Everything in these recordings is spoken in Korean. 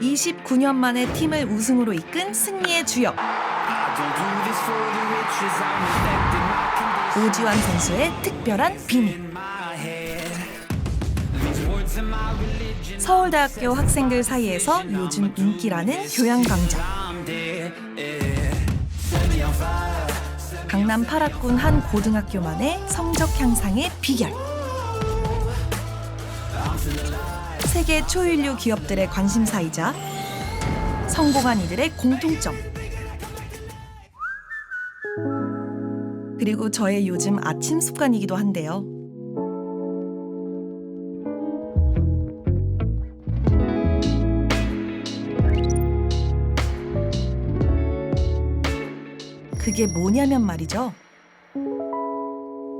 29년 만에 팀을 우승으로 이끈 승리의 주역 오지환 선수의 특별한 비밀. 서울대학교 학생들 사이에서 요즘 인기라는 교양 강좌. 강남 8학군 한 고등학교만의 성적 향상의 비결. 세계 초일류 기업들의 관심사이자 성공한 이들의 공통점. 그리고 저의 요즘 아침 습관이기도 한데요. 그게 뭐냐면 말이죠.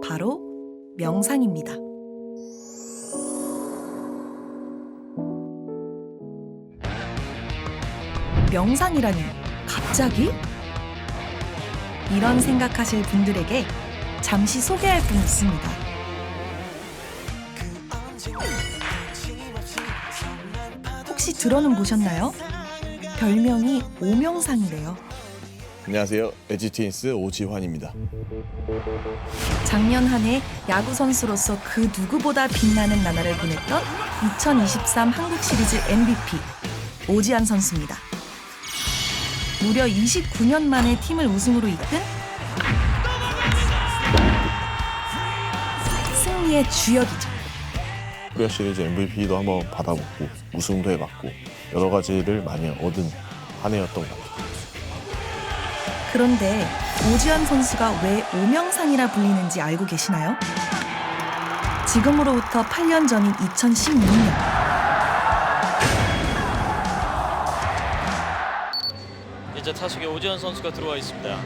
바로 명상입니다. 명상이라니, 갑자기? 이런 생각하실 분들에게 잠시 소개할 분이 있습니다. 혹시 들어는 보셨나요? 별명이 오명상이래요. 안녕하세요. LG 트윈스 오지환입니다. 작년 한 해 야구 선수로서 그 누구보다 빛나는 나날을 보냈던 2023 한국 시리즈 MVP 오지환 선수입니다. 무려 29년 만에 팀을 우승으로 이끈 승리의 주역이죠. 코리아 시리즈 MVP도 한번 받아보고 우승도 해봤고 여러 가지를 많이 얻은 한 해였던 것 같아요. 그런데 오지환 선수가 왜 오명상이라 불리는지 알고 계시나요? 지금으로부터 8년 전인 2016년 이제 타석에 오지환 선수가 들어와 있습니다.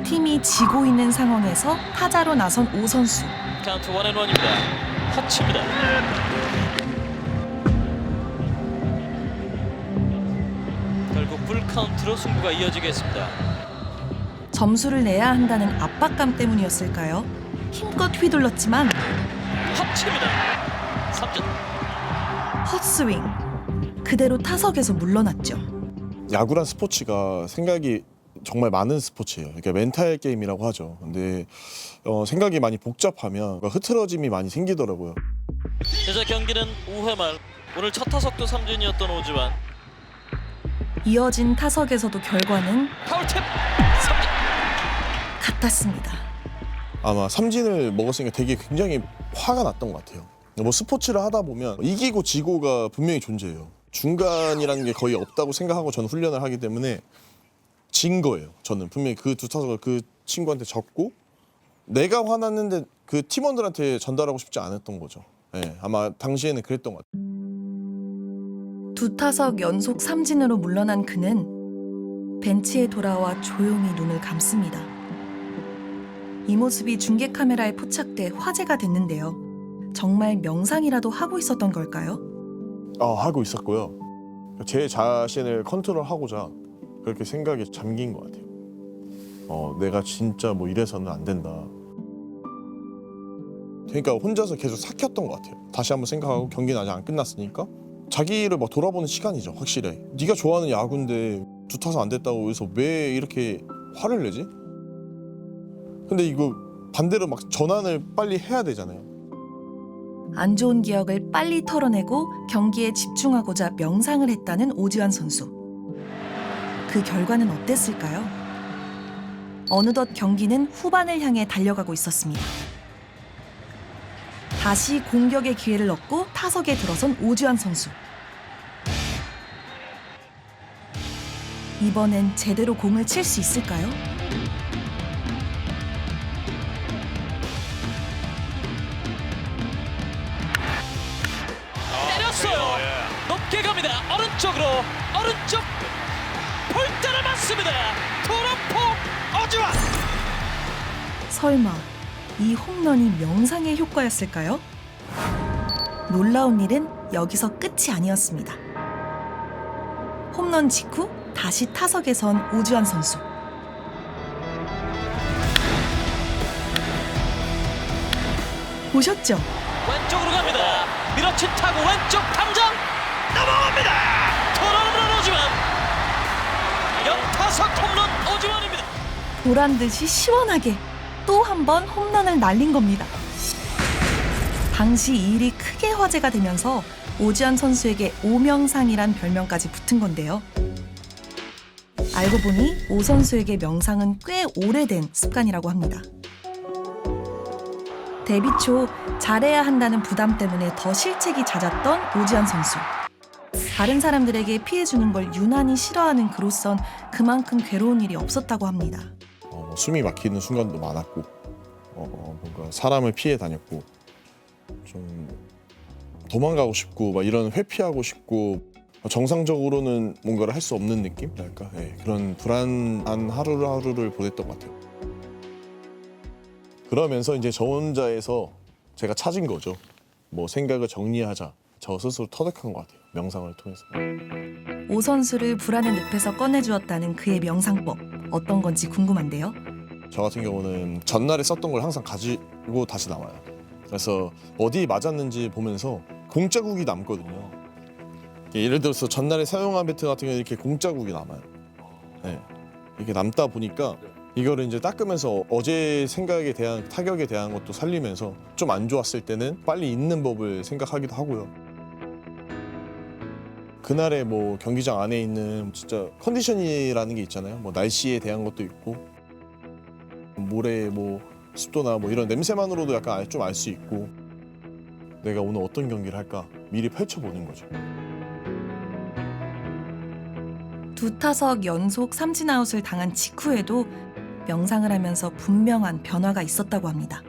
팀이 지고 있는 상황에서 타자로 나선 오 선수. 카운트 1&1입니다. 헛칩니다. 결국 풀카운트로 승부가 이어지겠습니다. 점수를 내야 한다는 압박감 때문이었을까요? 힘껏 휘둘렀지만 헛칩니다. 3점. 헛스윙. 그대로 타석에서 물러났죠. 야구란 스포츠가 생각이 정말 많은 스포츠예요. 그러니까 멘탈 게임이라고 하죠. 근데 생각이 많이 복잡하면 흐트러짐이 많이 생기더라고요. 이제 경기는 5회 말. 오늘 첫 타석도 삼진이었던 오지환. 이어진 타석에서도 결과는 파울팁 3진. 같았습니다. 아마 삼진을 먹었으니까 되게 굉장히 화가 났던 것 같아요. 뭐 스포츠를 하다 보면 이기고 지고가 분명히 존재해요. 중간이라는 게 거의 없다고 생각하고 저는 훈련을 하기 때문에 진 거예요. 저는 분명히 그 두 타석을 그 친구한테 졌고 내가 화났는데 그 팀원들한테 전달하고 싶지 않았던 거죠. 네, 아마 당시에는 그랬던 것 같아요. 두 타석 연속 삼진으로 물러난 그는 벤치에 돌아와 조용히 눈을 감습니다. 이 모습이 중계 카메라에 포착돼 화제가 됐는데요. 정말 명상이라도 하고 있었던 걸까요? 하고 있었고요. 제 자신을 컨트롤하고자 그렇게 생각에 잠긴 것 같아요. 내가 진짜 뭐 이래서는 안 된다. 그러니까 혼자서 계속 삭혔던 것 같아요. 다시 한번 생각하고 경기는 아직 안 끝났으니까 자기를 막 돌아보는 시간이죠. 확실히. 네가 좋아하는 야구인데 두 타석 안 됐다고 해서 왜 이렇게 화를 내지? 근데 이거 반대로 막 전환을 빨리 해야 되잖아요. 안 좋은 기억을 빨리 털어내고 경기에 집중하고자 명상을 했다는 오지환 선수. 그 결과는 어땠을까요? 어느덧 경기는 후반을 향해 달려가고 있었습니다. 다시 공격의 기회를 얻고 타석에 들어선 오지환 선수. 이번엔 제대로 공을 칠 수 있을까요? 때렸어요. 높게 갑니다. 오른쪽으로. 오른쪽 볼때를 맞습니다. 도롱포 오지환. 설마 이 홈런이 명상의 효과였을까요? 놀라운 일은 여기서 끝이 아니었습니다. 홈런 직후 다시 타석에 선 오지환 선수. 보셨죠? 왼쪽으로 갑니다. 밀어친 타고 왼쪽 탐정 넘어갑니다. 토론으로 연속 홈런 오지환입니다. 보란 듯이 시원하게 또 한 번 홈런을 날린 겁니다. 당시 이 일이 크게 화제가 되면서 오지환 선수에게 오명상이란 별명까지 붙은 건데요. 알고 보니 오 선수에게 명상은 꽤 오래된 습관이라고 합니다. 데뷔 초 잘해야 한다는 부담 때문에 더 실책이 잦았던 오지환 선수. 다른 사람들에게 피해주는 걸 유난히 싫어하는 그로선 그만큼 괴로운 일이 없었다고 합니다. 숨이 막히는 순간도 많았고 뭔가 사람을 피해 다녔고 좀 도망가고 싶고 막 이런 회피하고 싶고 정상적으로는 뭔가를 할 수 없는 느낌이랄까? 네, 그런 불안한 하루하루를 보냈던 것 같아요. 그러면서 이제 저 혼자에서 제가 찾은 거죠. 뭐 생각을 정리하자. 저 스스로 터득한 것 같아요. 명상을 통해서. 오 선수를 불안의 늪에서 꺼내주었다는 그의 명상법 어떤 건지 궁금한데요. 저 같은 경우는 전날에 썼던 걸 항상 가지고 다시 나와요. 그래서 어디 맞았는지 보면서 공자국이 남거든요. 예를 들어서 전날에 사용한 배트 같은 경우는 이렇게 공자국이 남아요. 네. 이렇게 남다 보니까 이거를 이제 닦으면서 어제 생각에 대한 타격에 대한 것도 살리면서 좀 안 좋았을 때는 빨리 잊는 법을 생각하기도 하고요. 그날의 뭐 경기장 안에 있는 진짜 컨디션이라는 게 있잖아요. 뭐 날씨에 대한 것도 있고 모래 뭐 습도나 뭐 이런 냄새만으로도 약간 좀 알 수 있고 내가 오늘 어떤 경기를 할까 미리 펼쳐보는 거죠. 두 타석 연속 삼진아웃을 당한 직후에도 명상을 하면서 분명한 변화가 있었다고 합니다.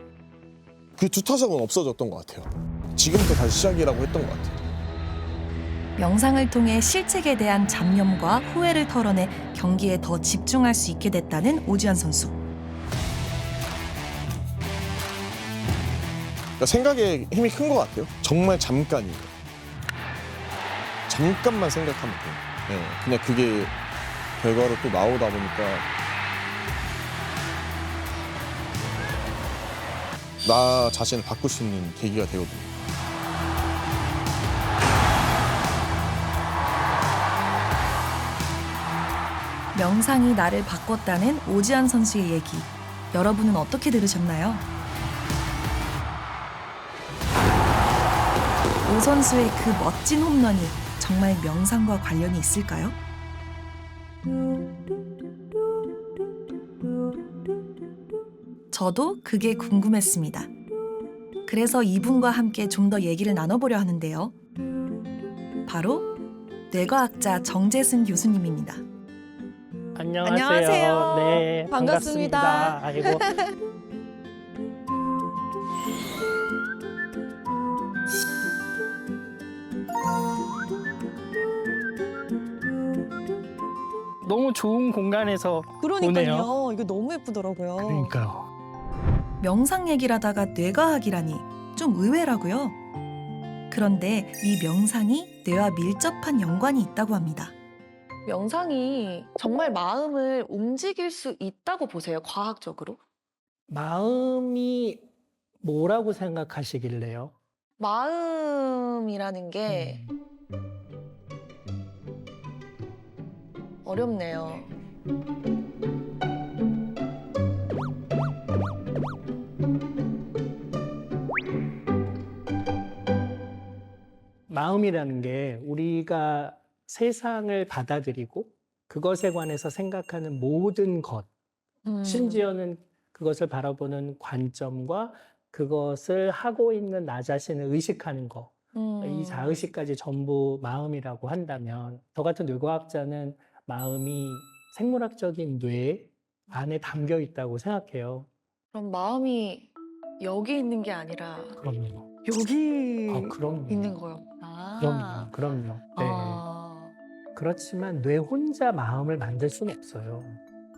그 두 타석은 없어졌던 것 같아요. 지금부터 다시 시작이라고 했던 것 같아요. 명상을 통해 실책에 대한 잡념과 후회를 털어내 경기에 더 집중할 수 있게 됐다는 오지환 선수. 그러니까 생각에 힘이 큰 것 같아요. 정말 잠깐이에요. 잠깐만 생각하면 돼요. 네, 그냥 그게 결과로 또 나오다 보니까 나 자신을 바꿀 수 있는 계기가 되거든요. 명상이 나를 바꿨다는 오지환 선수의 얘기. 여러분은 어떻게 들으셨나요? 오 선수의 그 멋진 홈런이 정말 명상과 관련이 있을까요? 저도 그게 궁금했습니다. 그래서 이분과 함께 좀 더 얘기를 나눠보려 하는데요. 바로 뇌과학자 정재승 교수님입니다. 안녕하세요. 안녕하세요. 네, 반갑습니다. 아이고. 너무 좋은 공간에서 보네요. 그러니까요. 이거 너무 예쁘더라고요. 그러니까요. 명상 얘기를 하다가 뇌과학이라니 좀 의외라고요. 그런데 이 명상이 뇌와 밀접한 연관이 있다고 합니다. 명상이 정말 마음을 움직일 수 있다고 보세요, 과학적으로? 마음이 뭐라고 생각하시길래요? 마음이라는 게 어렵네요. 마음이라는 게 우리가 세상을 받아들이고 그것에 관해서 생각하는 모든 것, 심지어는 그것을 바라보는 관점과 그것을 하고 있는 나 자신을 의식하는 것, 이 자의식까지 전부 마음이라고 한다면 저 같은 뇌과학자는 마음이 생물학적인 뇌 안에 담겨 있다고 생각해요. 그럼 마음이 여기 있는 게 아니라 그럼요. 여기 그럼요. 있는 거였구나. 그럼요. 네. 아, 그렇지만 뇌 혼자 마음을 만들 수는 없어요.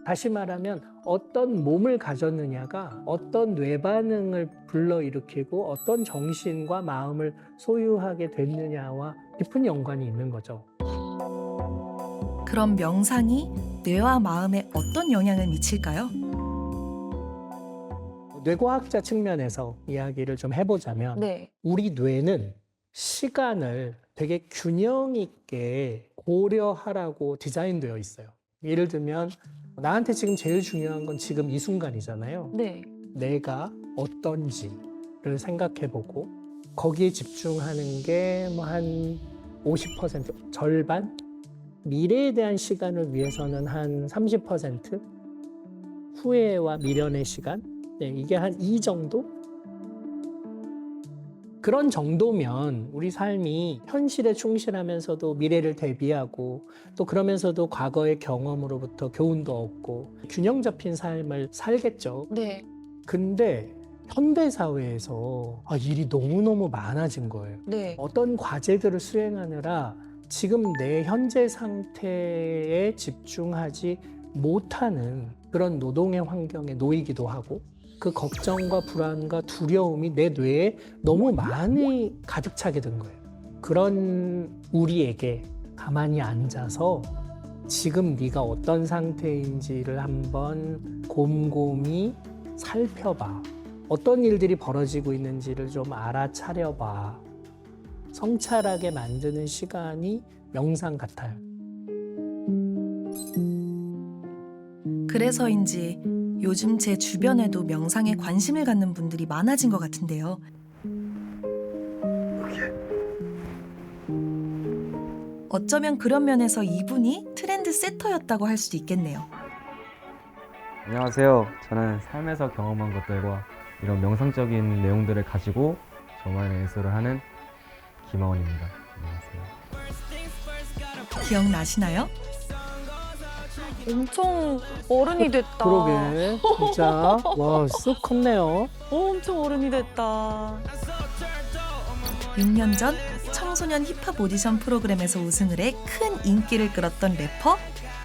다시 말하면 어떤 몸을 가졌느냐가 어떤 뇌 반응을 불러일으키고 어떤 정신과 마음을 소유하게 됐느냐와 깊은 연관이 있는 거죠. 그럼 명상이 뇌와 마음에 어떤 영향을 미칠까요? 뇌과학자 측면에서 이야기를 좀 해보자면 네. 우리 뇌는 시간을 되게 균형 있게 고려하라고 디자인되어 있어요. 예를 들면 나한테 지금 제일 중요한 건 지금 이 순간이잖아요. 네. 내가 어떤지를 생각해보고 거기에 집중하는 게 뭐 한 50% 절반? 미래에 대한 시간을 위해서는 한 30%? 후회와 미련의 시간? 네, 이게 한 이 정도? 그런 정도면 우리 삶이 현실에 충실하면서도 미래를 대비하고 또 그러면서도 과거의 경험으로부터 교훈도 얻고 균형 잡힌 삶을 살겠죠. 네. 근데 현대 사회에서 일이 너무너무 많아진 거예요. 네. 어떤 과제들을 수행하느라 지금 내 현재 상태에 집중하지 못하는 그런 노동의 환경에 놓이기도 하고 그 걱정과 불안과 두려움이 내 뇌에 너무 많이 가득 차게 된 거예요. 그런 우리에게 가만히 앉아서 지금 네가 어떤 상태인지를 한번 곰곰이 살펴봐. 어떤 일들이 벌어지고 있는지를 좀 알아차려봐. 성찰하게 만드는 시간이 명상 같아요. 그래서인지 요즘 제 주변에도 명상에 관심을 갖는 분들이 많아진 것 같은데요. 어쩌면 그런 면에서 이분이 트렌드 세터였다고 할 수도 있겠네요. 안녕하세요. 저는 삶에서 경험한 것들과 이런 명상적인 내용들을 가지고 저만의 예술을 하는 김하원입니다. 안녕하세요. 기억나시나요? 엄청 어른이 됐다. 그러게, 진짜 와, 쑥 컸네요. 엄청 어른이 됐다. 6년 전 청소년 힙합 오디션 프로그램에서 우승을 해 큰 인기를 끌었던 래퍼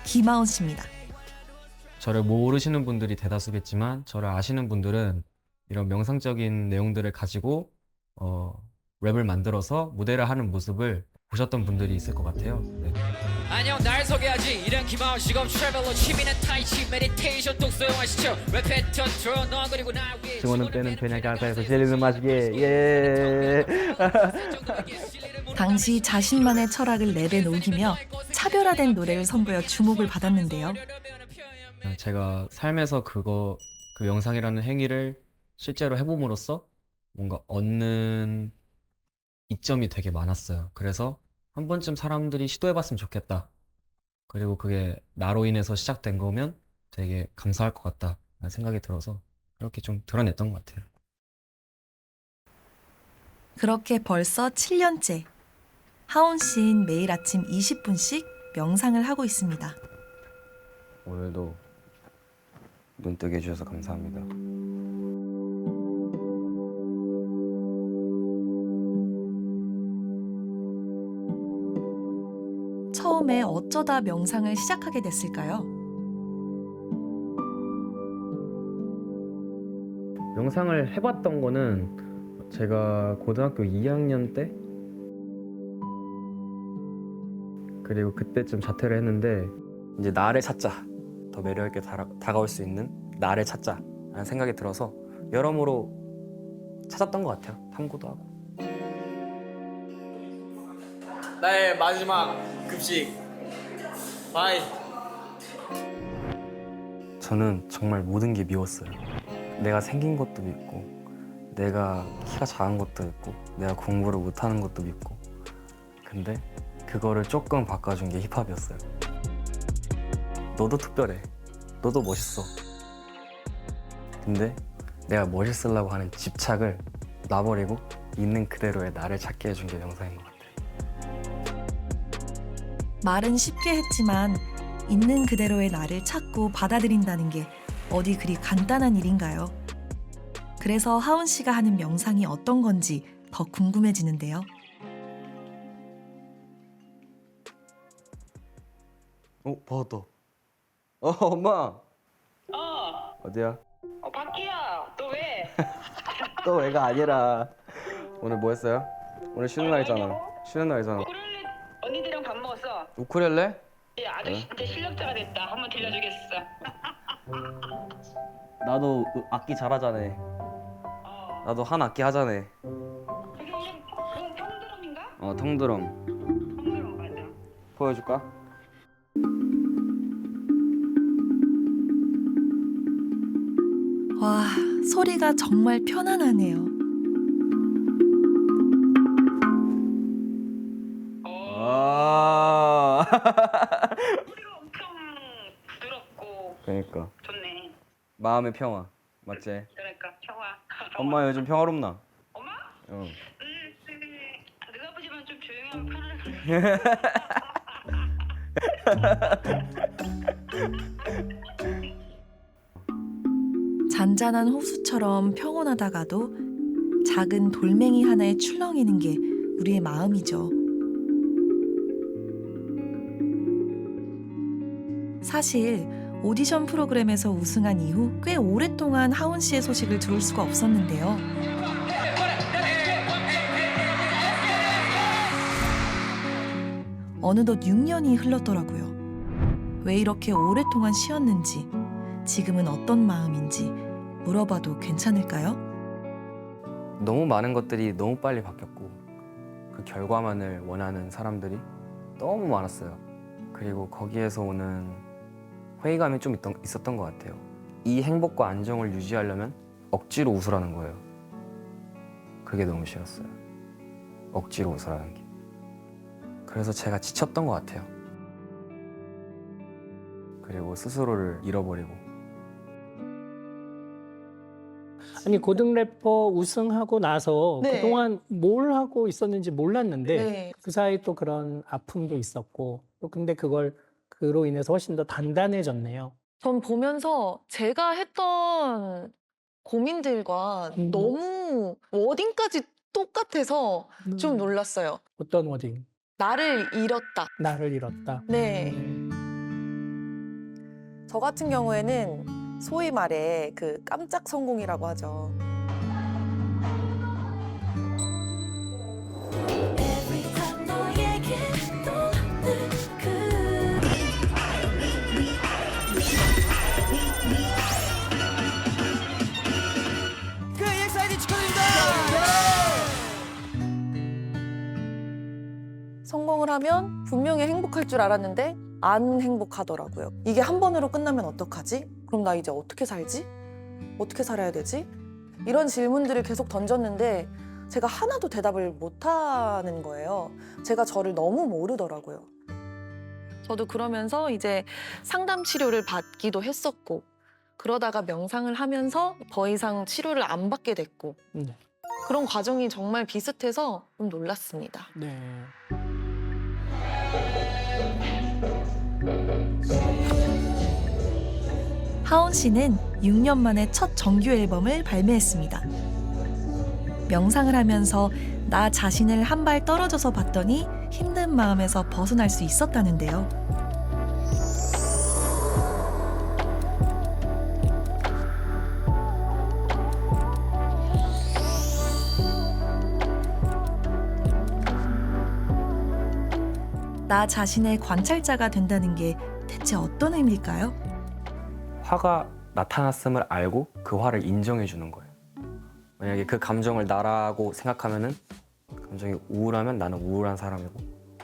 김하온 씨입니다. 저를 모르시는 분들이 대다수겠지만 저를 아시는 분들은 이런 명상적인 내용들을 가지고 랩을 만들어서 무대를 하는 모습을 보셨던 분들이 있을 것 같아요. 네. 안녕, 날 소개하지. 이런 김하온 직업 트래블러, 취미는 타이치, 메디테이션 독서용하시죠. 랩 패턴 들어 너 그리고 나 위에 증오는 빼는 편향 가사에서 젤리는 마시게 예. 당시 자신만의 철학을 랩에 녹이며 차별화된 노래를 선보여 주목을 받았는데요. 제가 삶에서 그 명상이라는 행위를 실제로 해봄으로써 뭔가 얻는 이점이 되게 많았어요. 그래서 한 번쯤 사람들이 시도해봤으면 좋겠다. 그리고 그게 나로 인해서 시작된 거면 되게 감사할 것 같다 라는 생각이 들어서 그렇게 좀 드러냈던 것 같아요. 그렇게 벌써 7년째 하온 씨는 매일 아침 20분씩 명상을 하고 있습니다. 오늘도 눈 뜨게 해주셔서 감사합니다. 처음에 어쩌다 명상을 시작하게 됐을까요? 명상을 해봤던 거는 제가 고등학교 2학년 때 그리고 그때쯤 자퇴를 했는데 이제 나를 찾자, 더 매력 있게 다가올 수 있는 나를 찾자라는 생각이 들어서 여러모로 찾았던 것 같아요. 탐구도 하고. 나의 마지막 급식 바이. 저는 정말 모든 게 미웠어요. 내가 생긴 것도 밉고 내가 키가 작은 것도 밉고 내가 공부를 못하는 것도 밉고 근데 그거를 조금 바꿔준 게 힙합이었어요. 너도 특별해. 너도 멋있어. 근데 내가 멋있으려고 하는 집착을 놔버리고 있는 그대로의 나를 찾게 해준 게 명상인 것 같아요. 말은 쉽게 했지만 있는 그대로의 나를 찾고 받아들인다는 게 어디 그리 간단한 일인가요? 그래서 하온 씨가 하는 명상이 어떤 건지 더 궁금해지는데요. 받았다. 엄마. 어디야? 밖이야. 너 왜? 또 애가 아니라. 오늘 뭐 했어요? 오늘 쉬는 날이잖아. 쉬는 날이잖아. 우쿨렐레 언니들이랑 밥 먹었어. 우쿨렐레? 얘 아저씨한테 실력자가 됐다. 한번 들려주겠어. 나도 악기 잘하잖아. 나도 한 악기 하잖아. 그게 그건 통드럼인가? 통드럼. 통드럼 맞아. 보여줄까? 와, 소리가 정말 편안하네요. 소리가 엄청 부드럽고 그러니까 좋네. 마음의 평화 맞지? 그러니까 평화. 엄마 요즘 평화롭나? 엄마? 응. 네가 아버지만 좀 조용히 하면 편안해. 잔잔한 호수처럼 평온하다가도 작은 돌멩이 하나에 출렁이는 게 우리의 마음이죠. 사실 오디션 프로그램에서 우승한 이후 꽤 오랫동안 하온 씨의 소식을 들을 수가 없었는데요. 어느덧 6년이 흘렀더라고요. 왜 이렇게 오랫동안 쉬었는지, 지금은 어떤 마음인지 물어봐도 괜찮을까요? 너무 많은 것들이 너무 빨리 바뀌었고 그 결과만을 원하는 사람들이 너무 많았어요. 그리고 거기에서 오는 회의감이 좀 있었던 것 같아요. 이 행복과 안정을 유지하려면 억지로 웃으라는 거예요. 그게 너무 싫었어요. 억지로 웃으라는 게. 그래서 제가 지쳤던 것 같아요. 그리고 스스로를 잃어버리고. 아니 고등 래퍼 우승하고 나서 네. 그동안 뭘 하고 있었는지 몰랐는데 네. 그 사이 또 그런 아픔도 있었고 또 근데 그로 인해서 훨씬 더 단단해졌네요. 전 보면서 제가 했던 고민들과 너무 워딩까지 똑같아서 좀 놀랐어요. 어떤 워딩? 나를 잃었다. 나를 잃었다. 네. 저 같은 경우에는 소위 말해 그 깜짝 성공이라고 하죠. 그 EXID 축하드립니다. 성공을 하면 분명히 행복할 줄 알았는데 안 행복하더라고요. 이게 한 번으로 끝나면 어떡하지? 그럼 나 이제 어떻게 살지? 어떻게 살아야 되지? 이런 질문들을 계속 던졌는데 제가 하나도 대답을 못하는 거예요. 제가 저를 너무 모르더라고요. 저도 그러면서 이제 상담 치료를 받기도 했었고 그러다가 명상을 하면서 더 이상 치료를 안 받게 됐고 네. 그런 과정이 정말 비슷해서 좀 놀랐습니다. 네. 하온 씨는 6년 만에 첫 정규 앨범을 발매했습니다. 명상을 하면서 나 자신을 한 발 떨어져서 봤더니 힘든 마음에서 벗어날 수 있었다는데요. 나 자신의 관찰자가 된다는 게 대체 어떤 의미일까요? 화가 나타났음을 알고 그 화를 인정해 주는 거예요. 만약에 그 감정을 나라고 생각하면은 감정이 우울하면 나는 우울한 사람이고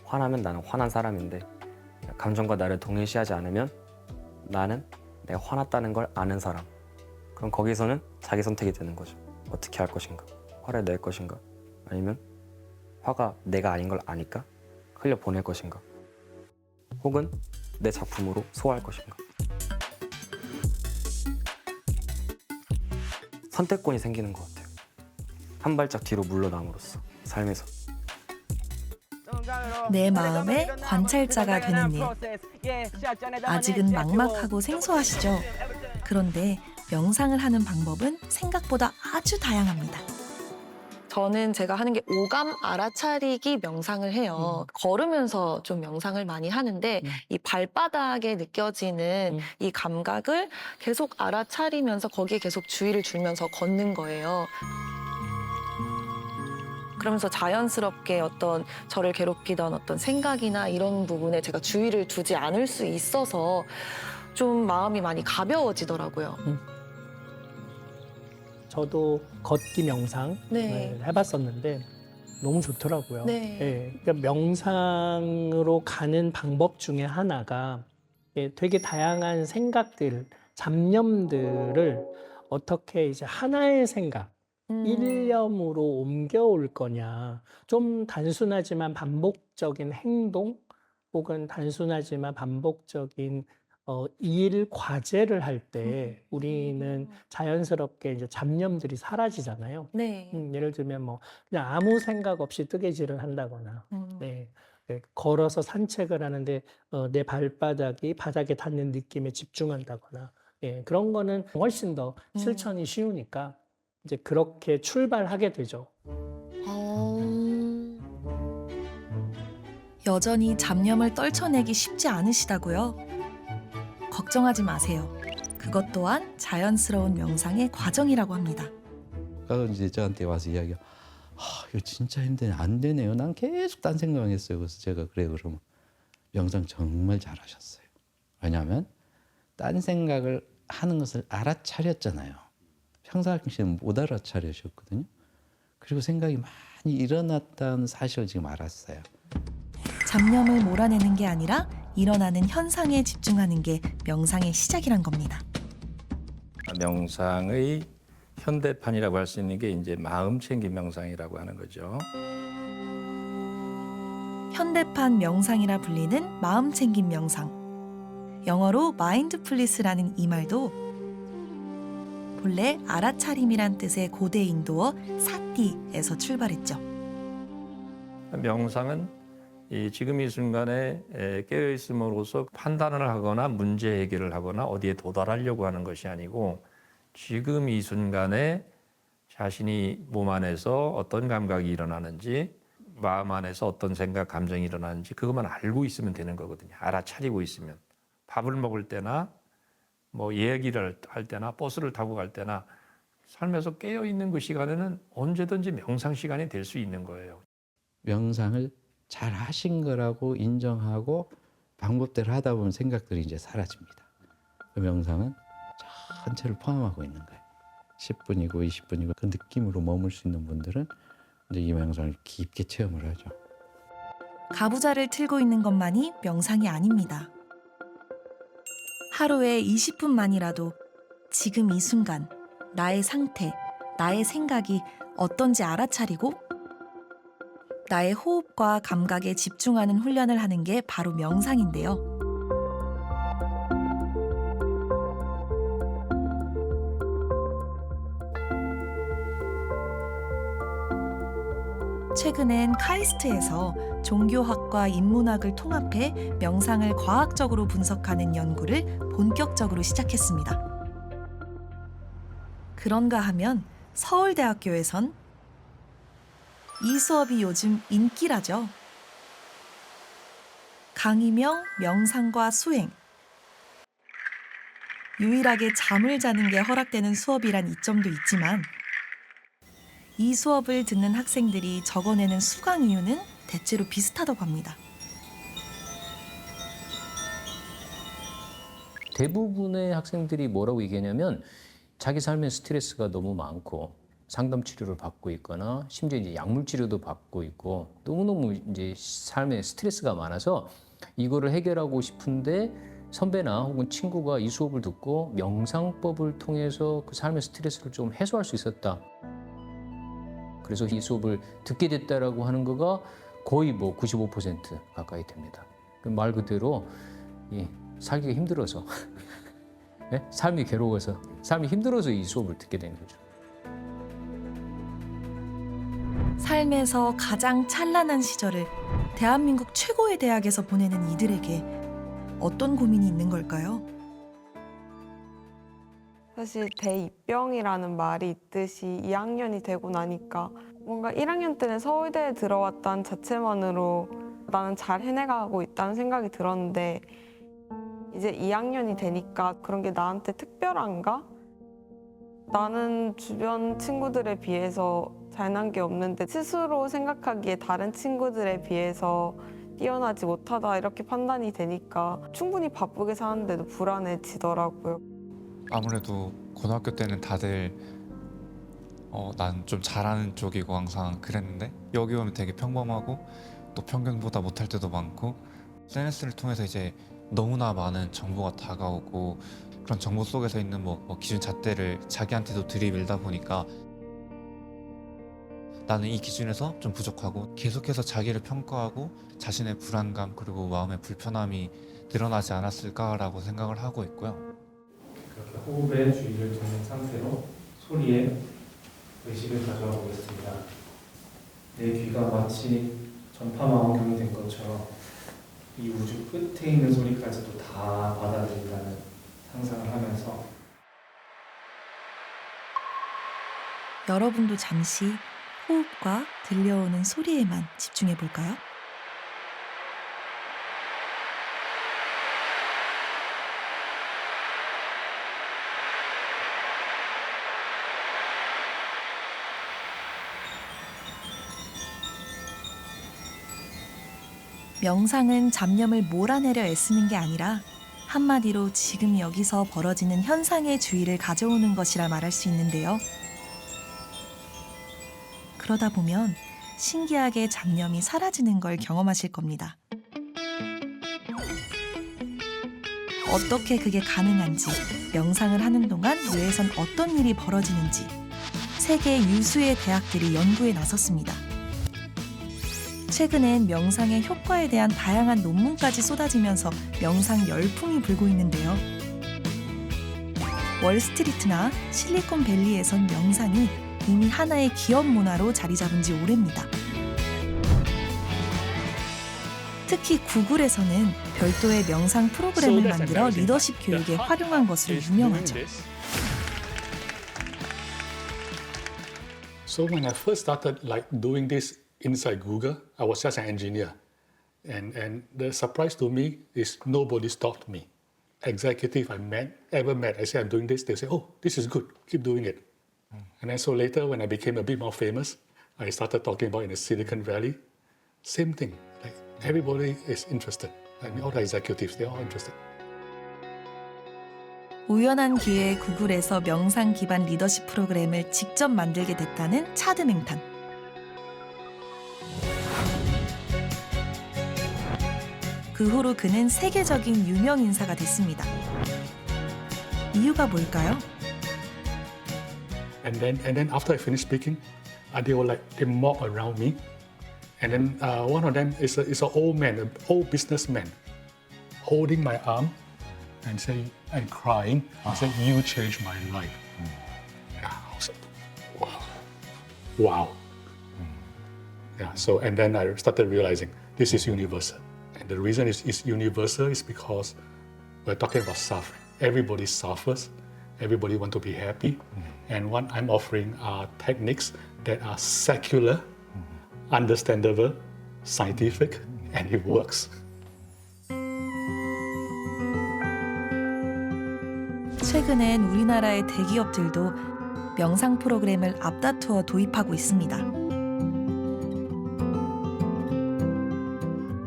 화나면 나는 화난 사람인데 감정과 나를 동일시하지 않으면 나는 내가 화났다는 걸 아는 사람. 그럼 거기서는 자기 선택이 되는 거죠. 어떻게 할 것인가? 화를 낼 것인가? 아니면 화가 내가 아닌 걸 아니까 흘려 보낼 것인가? 혹은 내 작품으로 소화할 것인가? 선택권이 생기는 것 같아요. 한 발짝 뒤로 물러남으로써 삶에서. 내 마음의 관찰자가 되는 일. 아직은 막막하고 생소하시죠? 그런데 명상을 하는 방법은 생각보다 아주 다양합니다. 저는 제가 하는 게 오감 알아차리기 명상을 해요. 걸으면서 좀 명상을 많이 하는데 이 발바닥에 느껴지는 이 감각을 계속 알아차리면서 거기에 계속 주의를 주면서 걷는 거예요. 그러면서 자연스럽게 어떤 저를 괴롭히던 어떤 생각이나 이런 부분에 제가 주의를 두지 않을 수 있어서 좀 마음이 많이 가벼워지더라고요. 저도 걷기 명상 네. 해봤었는데 너무 좋더라고요. 네. 예, 그러니까 명상으로 가는 방법 중에 하나가 되게 다양한 생각들, 잡념들을 어떻게 이제 하나의 생각, 일념으로 옮겨올 거냐. 좀 단순하지만 반복적인 행동 혹은 단순하지만 반복적인 일 과제를 할 때 우리는 자연스럽게 이제 잡념들이 사라지잖아요. 네. 예를 들면 뭐 그냥 아무 생각 없이 뜨개질을 한다거나, 네. 네, 걸어서 산책을 하는데 내 발바닥이 바닥에 닿는 느낌에 집중한다거나, 예, 그런 거는 훨씬 더 실천이 쉬우니까 이제 그렇게 출발하게 되죠. 여전히 잡념을 떨쳐내기 쉽지 않으시다고요? 걱정하지 마세요. 그것 또한 자연스러운 명상의 과정이라고 합니다. 가서 이제 저한테 와서 이야기가 이거 진짜 힘드네. 안 되네요. 난 계속 딴 생각만 했어요. 그래서 제가 그래 그러면 명상 정말 잘하셨어요. 왜냐하면 딴 생각을 하는 것을 알아차렸잖아요. 평상시에는 못 알아차리셨거든요. 그리고 생각이 많이 일어났다는 사실을 지금 알았어요. 잡념을 몰아내는 게 아니라 일어나는 현상에 집중하는 게 명상의 시작이란 겁니다. 명상의 현대판이라고 할 수 있는 게 이제 마음챙김 명상이라고 하는 거죠. 현대판 명상이라 불리는 마음챙김 명상. 영어로 마인드풀리스라는 이 말도 본래 알아차림이란 뜻의 고대 인도어 사티에서 출발했죠. 명상은 지금 이 순간에 깨어 있음으로써 판단을 하거나 문제 해결을 하거나 어디에 도달하려고 하는 것이 아니고 지금 이 순간에 자신이 몸 안에서 어떤 감각이 일어나는지 마음 안에서 어떤 생각, 감정이 일어나는지 그것만 알고 있으면 되는 거거든요. 알아차리고 있으면. 밥을 먹을 때나 뭐 얘기를 할 때나 버스를 타고 갈 때나 삶에서 깨어 있는 그 시간에는 언제든지 명상 시간이 될 수 있는 거예요. 명상을 잘 하신 거라고 인정하고 방법대로 하다 보면 생각들이 이제 사라집니다. 그 명상은 전체를 포함하고 있는 거예요. 10분이고 20분이고 그 느낌으로 머물 수 있는 분들은 이제 이 명상을 깊게 체험을 하죠. 가부좌를 틀고 있는 것만이 명상이 아닙니다. 하루에 20분만이라도 지금 이 순간 나의 상태, 나의 생각이 어떤지 알아차리고 나의 호흡과 감각에 집중하는 훈련을 하는 게 바로 명상인데요. 최근엔 카이스트에서 종교학과 인문학을 통합해 명상을 과학적으로 분석하는 연구를 본격적으로 시작했습니다. 그런가 하면 서울대학교에선 이 수업이 요즘 인기라죠. 강의명 명상과 수행. 유일하게 잠을 자는 게 허락되는 수업이란 이점도 있지만 이 수업을 듣는 학생들이 적어내는 수강 이유는 대체로 비슷하다고 합니다. 대부분의 학생들이 뭐라고 얘기하냐면 자기 삶에 스트레스가 너무 많고 상담 치료를 받고 있거나 심지어 이제 약물 치료도 받고 있고 너무너무 이제 삶에 스트레스가 많아서 이거를 해결하고 싶은데 선배나 혹은 친구가 이 수업을 듣고 명상법을 통해서 그 삶의 스트레스를 좀 해소할 수 있었다. 그래서 이 수업을 듣게 됐다라고 하는 거가 거의 뭐 95% 가까이 됩니다. 말 그대로 살기가 힘들어서 네? 삶이 괴로워서 삶이 힘들어서 이 수업을 듣게 된 거죠. 삶에서 가장 찬란한 시절을 대한민국 최고의 대학에서 보내는 이들에게 어떤 고민이 있는 걸까요? 사실 대입병이라는 말이 있듯이 2학년이 되고 나니까 뭔가 1학년 때는 서울대에 들어왔다는 자체만으로 나는 잘 해내가고 있다는 생각이 들었는데 이제 2학년이 되니까 그런 게 나한테 특별한가? 나는 주변 친구들에 비해서 잘난 게 없는데 스스로 생각하기에 다른 친구들에 비해서 뛰어나지 못하다 이렇게 판단이 되니까 충분히 바쁘게 사는데도 불안해지더라고요. 아무래도 고등학교 때는 다들 난 좀 잘하는 쪽이고 항상 그랬는데 여기 오면 되게 평범하고 또 평균보다 못할 때도 많고 SNS를 통해서 이제 너무나 많은 정보가 다가오고 그런 정보 속에서 있는 뭐 기준 잣대를 자기한테도 들이밀다 보니까 나는 이 기준에서 좀 부족하고 계속해서 자기를 평가하고 자신의 불안감 그리고 마음의 불편함이 늘어나지 않았을까라고 생각을 하고 있고요. 그렇게 호흡에 주의를 두는 상태로 소리에 의식을 가져와 보겠습니다. 내 귀가 마치 전파망원경이 된 것처럼 이 우주 끝에 있는 소리까지도 다 받아들인다는 상상을 하면서 여러분도 잠시 호흡과 들려오는 소리에만 집중해 볼까요? 명상은 잡념을 몰아내려 애쓰는 게 아니라 한마디로 지금 여기서 벌어지는 현상에 주의를 가져오는 것이라 말할 수 있는데요. 그러다 보면 신기하게 잡념이 사라지는 걸 경험하실 겁니다. 어떻게 그게 가능한지, 명상을 하는 동안 뇌에선 어떤 일이 벌어지는지 세계 유수의 대학들이 연구에 나섰습니다. 최근엔 명상의 효과에 대한 다양한 논문까지 쏟아지면서 명상 열풍이 불고 있는데요. 월스트리트나 실리콘밸리에선 명상이 이미 하나의 기업 문화로 자리 잡은 지 오래입니다. 특히 구글에서는 별도의 명상 프로그램을 만들어 리더십 교육에 활용한 것으로 유명하죠. So when I first started doing this inside Google, I was just an engineer. And the surprise to me is nobody stopped me. Executive ever met, I say I'm doing this, they say, oh, this is good, keep doing it. And then so later when I became a bit more famous, I started talking about in the Silicon Valley, same thing. Like everybody is interested. I mean, all the executives, they're all interested. 우연한 기회에 구글에서 명상 기반 리더십 프로그램을 직접 만들게 됐다는 차드 맹탄. 그 후로 그는 세계적인 유명 인사가 됐습니다. 이유가 뭘까요? And then after I finished speaking, they mob around me. And then one of them is an old man, an old businessman, holding my arm and crying. I said, "You changed my life." Yeah, I was like, wow. Yeah. So and then I started realizing this is universal. And the reason it's universal is because we're talking about suffering. Everybody suffers. Everybody wants to be happy. And what I'm offering are techniques that are secular, understandable, scientific, and it works. 최근엔 우리나라의 대기업들도 명상 프로그램을 앞다투어 도입하고 있습니다.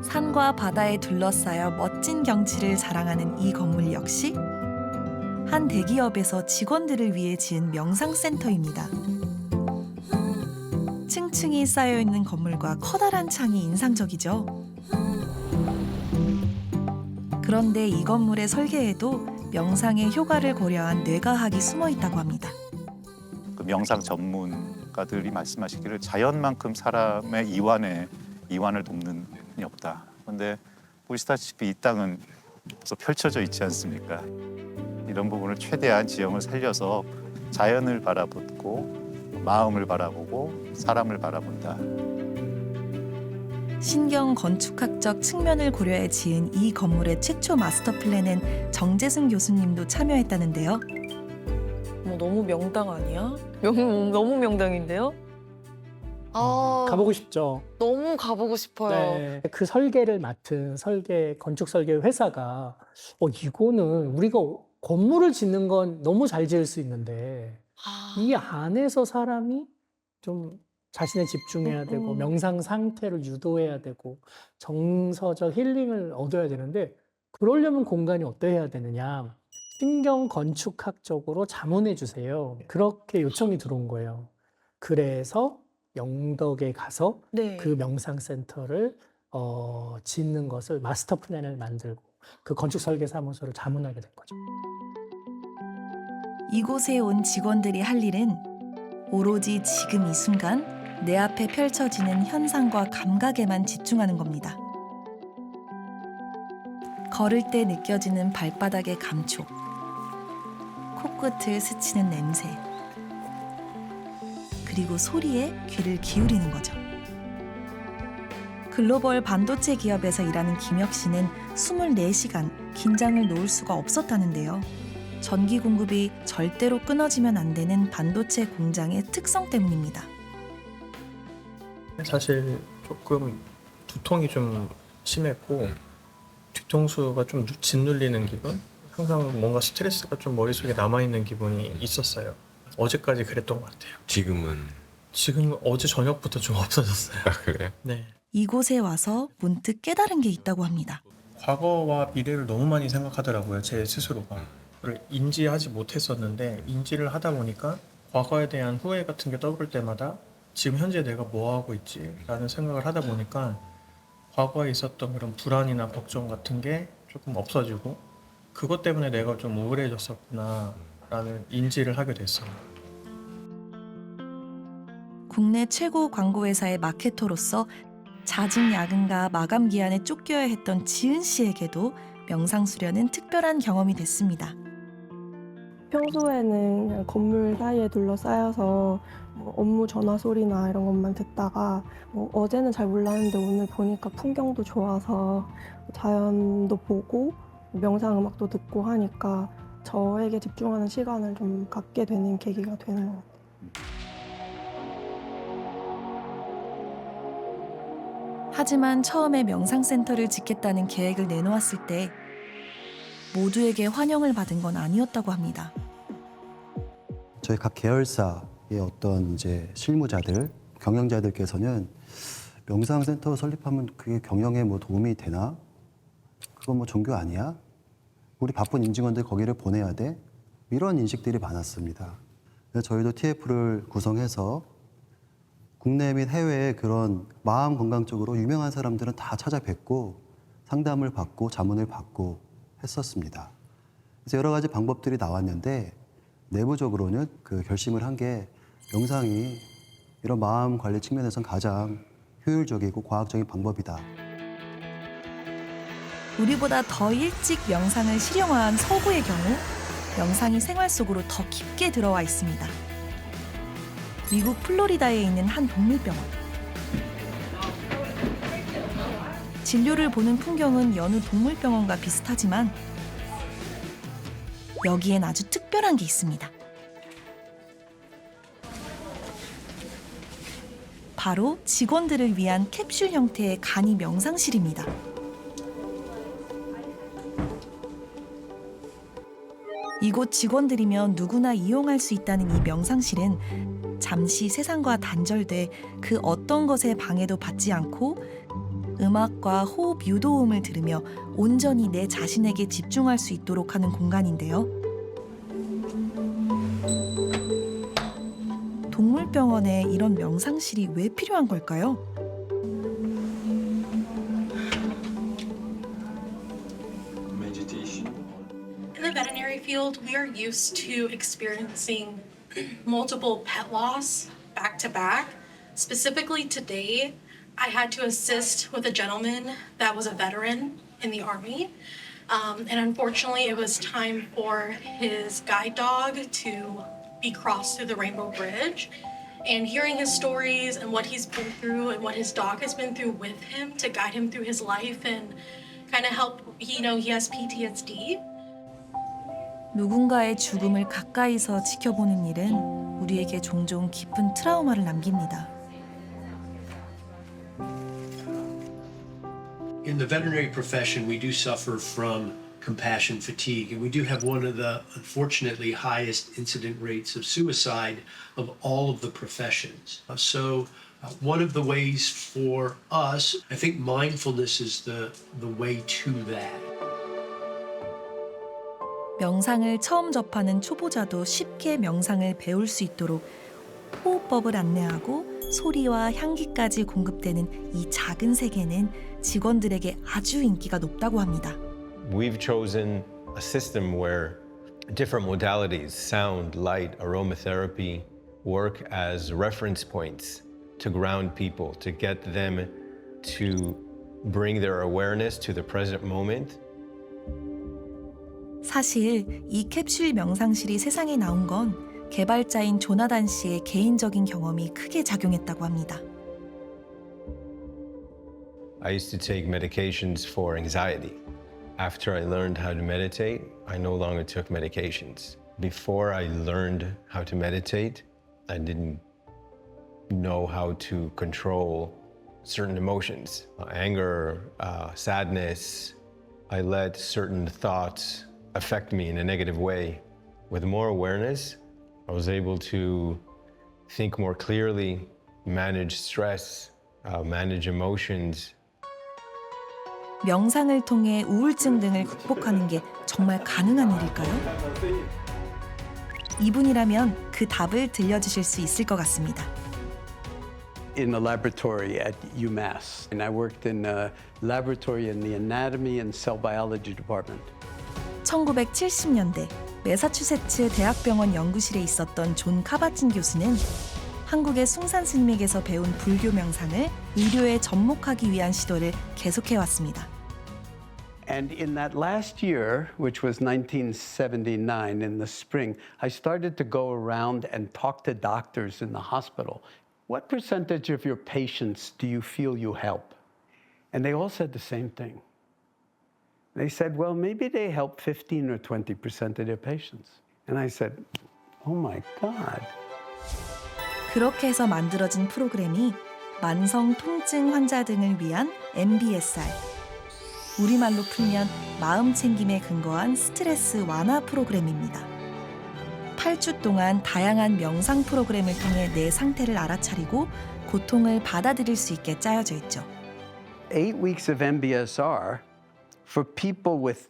산과 바다에 둘러싸여 멋진 경치를 자랑하는 이 건물 역시 한 대기업에서 직원들을 위해 지은 명상센터입니다. 층층이 쌓여있는 건물과 커다란 창이 인상적이죠. 그런데 이 건물의 설계에도 명상의 효과를 고려한 뇌과학이 숨어 있다고 합니다. 그 명상 전문가들이 말씀하시기를 자연만큼 사람의 이완을 돕는 이 없다. 그런데 보시다시피 이 땅은 벌써 펼쳐져 있지 않습니까? 이런 부분을 최대한 지형을 살려서 자연을 바라보고 마음을 바라보고 사람을 바라본다. 신경 건축학적 측면을 고려해 지은 이 건물의 최초 마스터 플랜엔 정재승 교수님도 참여했다는데요. 너무 명당 아니야? 너무 명당인데요? 아, 가보고 싶죠. 너무 가보고 싶어요. 네. 그 설계를 맡은 건축 설계 회사가 이거는 우리가 건물을 짓는 건 너무 잘 지을 수 있는데 이 안에서 사람이 좀 자신에 집중해야 되고 명상 상태를 유도해야 되고 정서적 힐링을 얻어야 되는데 그러려면 공간이 어떠해야 되느냐. 신경 건축학적으로 자문해 주세요. 그렇게 요청이 들어온 거예요. 그래서 영덕에 가서 그 명상센터를 짓는 것을 마스터 플랜을 만들고 그 건축 설계 사무소를 자문하게 된 거죠. 이곳에 온 직원들이 할 일은 오로지 지금 이 순간 내 앞에 펼쳐지는 현상과 감각에만 집중하는 겁니다. 걸을 때 느껴지는 발바닥의 감촉, 코끝을 스치는 냄새, 그리고 소리에 귀를 기울이는 거죠. 글로벌 반도체 기업에서 일하는 김혁 씨는 24시간 긴장을 놓을 수가 없었다는데요. 전기 공급이 절대로 끊어지면 안 되는 반도체 공장의 특성 때문입니다. 사실 조금 두통이 좀 심했고 뒤통수가 좀 짓눌리는 기분? 항상 뭔가 스트레스가 좀 머릿속에 남아있는 기분이 있었어요. 어제까지 그랬던 것 같아요. 지금은 어제 저녁부터 좀 없어졌어요. 아, 그래요? 네. 이곳에 와서 문득 깨달은 게 있다고 합니다. 과거와 미래를 너무 많이 생각하더라고요. 제 스스로가. 그걸 인지하지 못했었는데 인지를 하다 보니까 과거에 대한 후회 같은 게 떠오를 때마다 지금 현재 내가 뭐 하고 있지? 라는 생각을 하다 보니까 과거에 있었던 그런 불안이나 걱정 같은 게 조금 없어지고 그것 때문에 내가 좀 우울해졌었구나 라는 인지를 하게 됐어요. 국내 최고 광고회사의 마케터로서 잦은 야근과 마감 기한에 쫓겨야 했던 지은 씨에게도 명상 수련은 특별한 경험이 됐습니다. 평소에는 그냥 건물 사이에 둘러싸여서 업무 전화 소리나 이런 것만 듣다가 어제는 잘 몰랐는데 오늘 보니까 풍경도 좋아서 자연도 보고 명상 음악도 듣고 하니까 저에게 집중하는 시간을 좀 갖게 되는 계기가 되는 것 같아요. 하지만 처음에 명상센터를 짓겠다는 계획을 내놓았을 때 모두에게 환영을 받은 건 아니었다고 합니다. 저희 각 계열사의 어떤 이제 실무자들, 경영자들께서는 명상센터 설립하면 그게 경영에 뭐 도움이 되나? 그건 뭐 종교 아니야? 우리 바쁜 임직원들 거기를 보내야 돼? 이런 인식들이 많았습니다. 그래서 저희도 TF를 구성해서 국내 및 해외의 그런 마음 건강 쪽으로 유명한 사람들은 다 찾아뵙고 상담을 받고 자문을 받고 했었습니다. 그래서 여러 가지 방법들이 나왔는데 내부적으로는 그 결심을 한 게 명상이 이런 마음 관리 측면에선 가장 효율적이고 과학적인 방법이다. 우리보다 더 일찍 명상을 실용화한 서구의 경우 명상이 생활 속으로 더 깊게 들어와 있습니다. 미국 플로리다에 있는 한 동물병원. 진료를 보는 풍경은 여느 동물병원과 비슷하지만 여기엔 아주 특별한 게 있습니다. 바로 직원들을 위한 캡슐 형태의 간이 명상실입니다. 이곳 직원들이면 누구나 이용할 수 있다는 이 명상실은 잠시 세상과 단절돼 그 어떤 것에 방해도 받지 않고 음악과 호흡 유도음을 들으며 온전히 내 자신에게 집중할 수 있도록 하는 공간인데요. 동물병원에 이런 명상실이 왜 필요한 걸까요? In the veterinary field, we are used to experiencing multiple pet loss back to back. Specifically today, I had to assist with a gentleman that was a veteran in the Army. And unfortunately, it was time for his guide dog to be crossed through the Rainbow Bridge. And hearing his stories and what he's been through and what his dog has been through with him to guide him through his life and kind of help, he has PTSD. 누군가의 죽음을 가까이서 지켜보는 일은 우리에게 종종 깊은 트라우마를 남깁니다. In the veterinary profession, we do suffer from compassion fatigue, and we do have one of the unfortunately highest incident rates of suicide of all of the professions. One of the ways for us, I think mindfulness is the way to that. 명상을 처음 접하는 초보자도 쉽게 명상을 배울 수 있도록 호흡법을 안내하고 소리와 향기까지 공급되는 이 작은 세계는 직원들에게 아주 인기가 높다고 합니다. We've chosen a system where different modalities, sound, light, aromatherapy, work as reference points to ground people, to get them to bring their awareness to the present moment. 사실 이 캡슐 명상실이 세상에 나온 건 개발자인 조나단 씨의 개인적인 경험이 크게 작용했다고 합니다. I used to take medications for anxiety. After I learned how to meditate, I no longer took medications. Before I learned how to meditate, I didn't know how to control certain emotions, anger, sadness. I let certain thoughts affect me in a negative way. With more awareness, I was able to think more clearly, manage stress, manage emotions. 명상을 통해 우울증 등을 극복하는 게 정말 가능한 일일까요? 이분이라면 그 답을 들려주실 수 있을 것 같습니다. In a laboratory at UMass, and I worked in a laboratory in the anatomy and cell biology department. 1970년대 매사추세츠 대학병원 연구실에 있었던 존 카바틴 교수는 한국의 숭산 스님에게서 배운 불교 명상을 의료에 접목하기 위한 시도를 계속해왔습니다. And in that last year, which was 1979 in the spring, I started to go around and talk to doctors in the hospital. What percentage of your patients do you feel you help? And they all said the same thing. They said, well, maybe they help 15 or 20% of their patients. And I said, oh my God. 그렇게 해서 만들어진 프로그램이 만성 통증 환자 등을 위한 MBSR. 우리말로 풀면 마음 챙김에 근거한 스트레스 완화 프로그램입니다. 8주 동안 다양한 명상 프로그램을 통해 내 상태를 알아차리고 고통을 받아들일 수 있게 짜여져 있죠. 8 weeks of MBSR for people with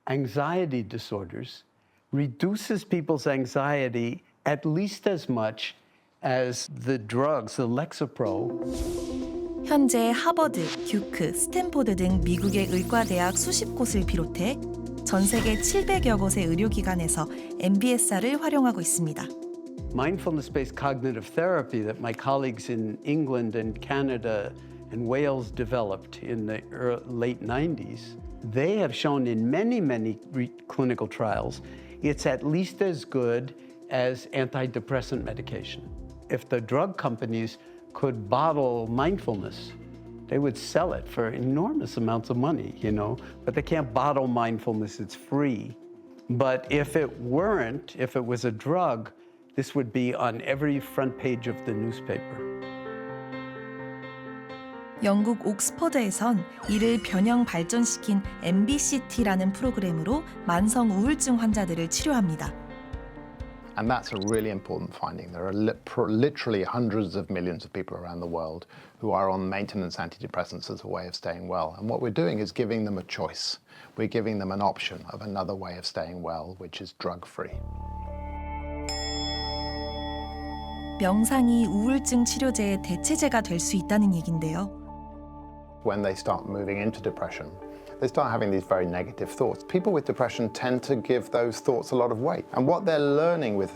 anxiety disorders reduces people's anxiety at least as much as the drugs, the Lexapro. 현재 하버드, 듀크, 스탠포드 등 미국의 의과대학 수십 곳을 비롯해 전 세계 700여 곳의 의료기관에서 MBSR을 활용하고 있습니다. Mindfulness-based cognitive therapy that my colleagues in England and Canada and Wales developed in the late 90s, they have shown in many clinical trials, it's at least as good as antidepressant medication. If the drug companies could bottle mindfulness, they would sell it for enormous amounts of money, you know, but they can't bottle mindfulness, it's free. But if it weren't, if it was a drug, this would be on every front page of the newspaper. 영국 옥스퍼드에선 이를 변형 발전시킨 MBCT라는 프로그램으로 만성 우울증 환자들을 치료합니다. And that's a really important finding. There are literally hundreds of millions of people around the world who are on maintenance antidepressants as a way of staying well. And what we're doing is giving them a choice. We're giving them an option of another way of staying well, which is drug-free. 명상이 우울증 치료제의 대체제가 될 수 있다는 얘긴데요. When they start moving into depression, they start having these very negative thoughts. People with depression tend to give those thoughts a lot of weight. And what they're learning with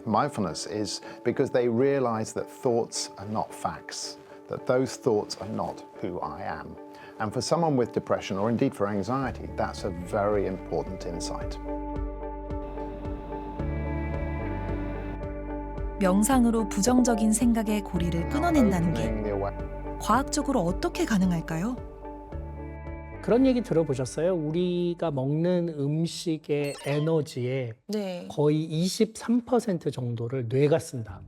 mindfulness is because they realize that thoughts are not facts, that those thoughts are not who I am. And for someone with depression, or indeed for anxiety, that's a very important insight. 명상으로 부정적인 생각의 고리를 끊어낸다는 게 과학적으로 어떻게 가능할까요? 그런 얘기 들어보셨어요? 우리가 먹는 음식의 에너지의 네. 거의 23% 정도를 뇌가 쓴다.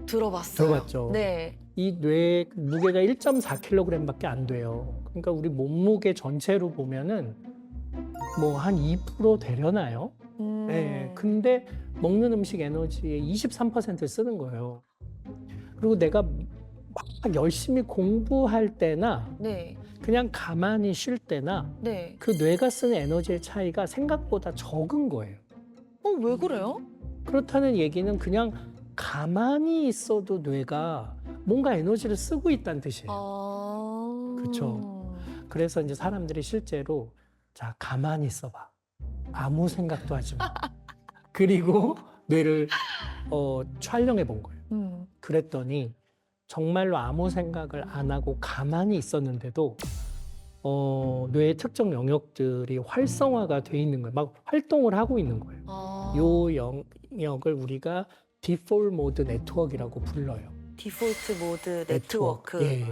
들어봤어요. 들어봤죠? 네. 이 뇌 무게가 1.4kg밖에 안 돼요. 그러니까 우리 몸무게 전체로 보면은 뭐 한 2% 되려나요? 네. 근데 먹는 음식 에너지의 23%를 쓰는 거예요. 그리고 내가 막 열심히 공부할 때나 네. 그냥 가만히 쉴 때나 네. 그 뇌가 쓰는 에너지의 차이가 생각보다 적은 거예요. 왜 그래요? 그렇다는 얘기는 그냥 가만히 있어도 뇌가 뭔가 에너지를 쓰고 있다는 뜻이에요. 그렇죠. 그래서 이제 사람들이 실제로 자 가만히 있어봐. 아무 생각도 하지 마. 그리고 뇌를 촬영해 본 거예요. 그랬더니 정말로 아무 생각을 안 하고 가만히 있었는데도 뇌의 특정 영역들이 활성화가 돼 있는 거예요. 막 활동을 하고 있는 거예요. 이 영역을 우리가 디폴트 모드 네트워크라고 불러요. 디폴트 모드 네트워크. 예.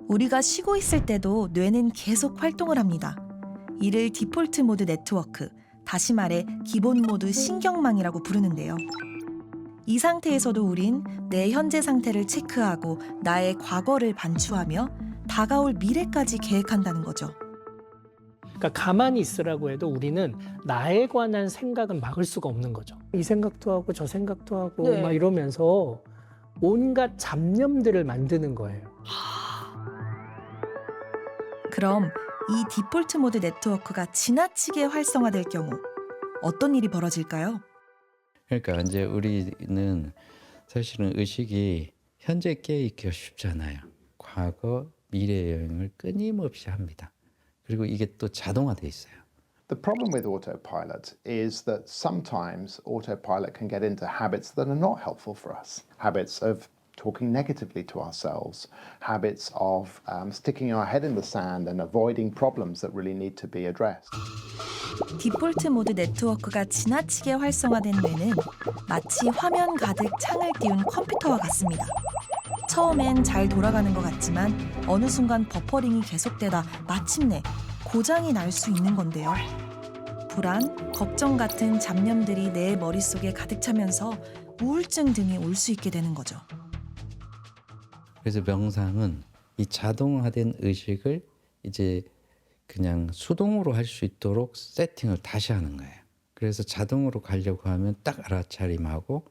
우리가 쉬고 있을 때도 뇌는 계속 활동을 합니다. 이를 디폴트 모드 네트워크, 다시 말해 기본 모드 신경망이라고 부르는데요. 이 상태에서도 우린 내 현재 상태를 체크하고 나의 과거를 반추하며 다가올 미래까지 계획한다는 거죠. 그러니까 가만히 있으라고 해도 우리는 나에 관한 생각은 막을 수가 없는 거죠. 이 생각도 하고 저 생각도 하고 네. 막 이러면서 온갖 잡념들을 만드는 거예요. 그럼 이 디폴트 모드 네트워크가 지나치게 활성화될 경우 어떤 일이 벌어질까요? 그러니까 이제 우리는 사실은 의식이 현재 깨있기가 쉽잖아요. 과거, 미래 여행을 끊임없이 합니다. 그리고 이게 또 자동화돼 있어요. The problem with autopilot is that sometimes autopilot can get into habits that are not helpful for us. Habits of talking negatively to ourselves, habits of sticking our head in the sand and avoiding problems that really need to be addressed. 디폴트 모드 네트워크가 지나치게 활성화된 뇌는 마치 화면 가득 창을 띄운 컴퓨터와 같습니다. 처음엔 잘 돌아가는 것 같지만 어느 순간 버퍼링이 계속되다 마침내 고장이 날 수 있는 건데요. 불안, 걱정 같은 잡념들이 내 머릿속에 가득 차면서 우울증 등이 올 수 있게 되는 거죠. 그래서 명상은 이 자동화된 의식을 이제 그냥 수동으로 할 수 있도록 세팅을 다시 하는 거예요. 그래서 자동으로 가려고 하면 딱 알아차림하고